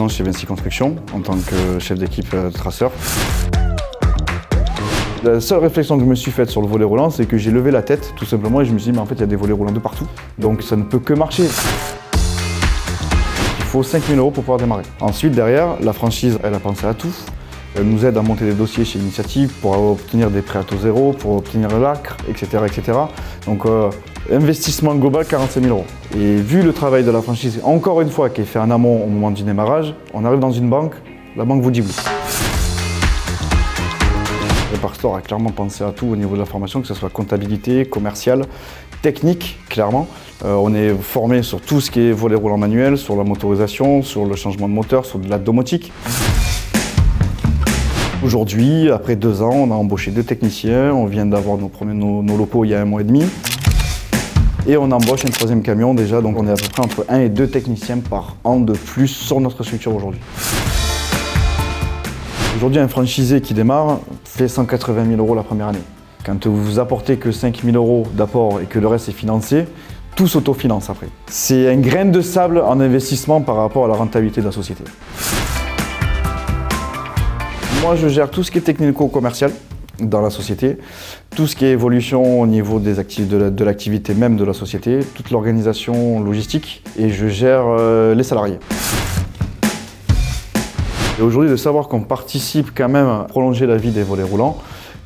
ans chez Vinci Construction en tant que chef d'équipe traceur. La seule réflexion que je me suis faite sur le volet roulant, c'est que j'ai levé la tête tout simplement et je me suis dit mais en fait il y a des volets roulants de partout. Donc ça ne peut que marcher. Il faut 5 000 € pour pouvoir démarrer. Ensuite derrière, la franchise elle a pensé à tout. Elle nous aide à monter des dossiers chez Initiative pour obtenir des prêts à taux zéro, pour obtenir l'ACRE, etc., etc. Donc investissement global 45 000 €. Et vu le travail de la franchise, encore une fois, qui est fait en amont au moment du démarrage, on arrive dans une banque, la banque vous dit oui. Le Parc Store a clairement pensé à tout au niveau de la formation, que ce soit comptabilité, commercial, technique, clairement. On est formé sur tout ce qui est volet roulant manuel, sur la motorisation, sur le changement de moteur, sur de la domotique. Aujourd'hui, après 2 ans, on a embauché 2 techniciens, on vient d'avoir nos locaux il y a 1 mois et demi. Et on embauche un 3e camion déjà, donc on est à peu près entre 1 et 2 techniciens par an de plus sur notre structure aujourd'hui. Aujourd'hui, un franchisé qui démarre fait 180 000 € la première année. Quand vous apportez que 5 000 € d'apport et que le reste est financé, tout s'autofinance après. C'est un grain de sable en investissement par rapport à la rentabilité de la société. Moi, je gère tout ce qui est technico-commercial dans la société, tout ce qui est évolution au niveau de l'activité même de la société, toute l'organisation logistique et je gère les salariés. Et aujourd'hui, de savoir qu'on participe quand même à prolonger la vie des volets roulants,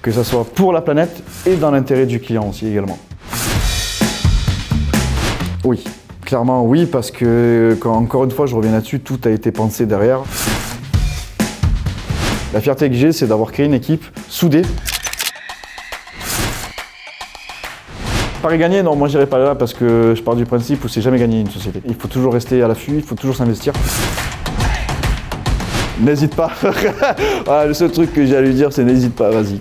que ce soit pour la planète et dans l'intérêt du client aussi également. Oui, clairement oui, parce que, encore une fois, je reviens là-dessus, tout a été pensé derrière. La fierté que j'ai, c'est d'avoir créé une équipe soudée. Paris gagné, non, moi j'irai pas là parce que je pars du principe où c'est jamais gagné une société. Il faut toujours rester à l'affût, il faut toujours s'investir. N'hésite pas. Voilà, le seul truc que j'ai à lui dire, c'est n'hésite pas, vas-y.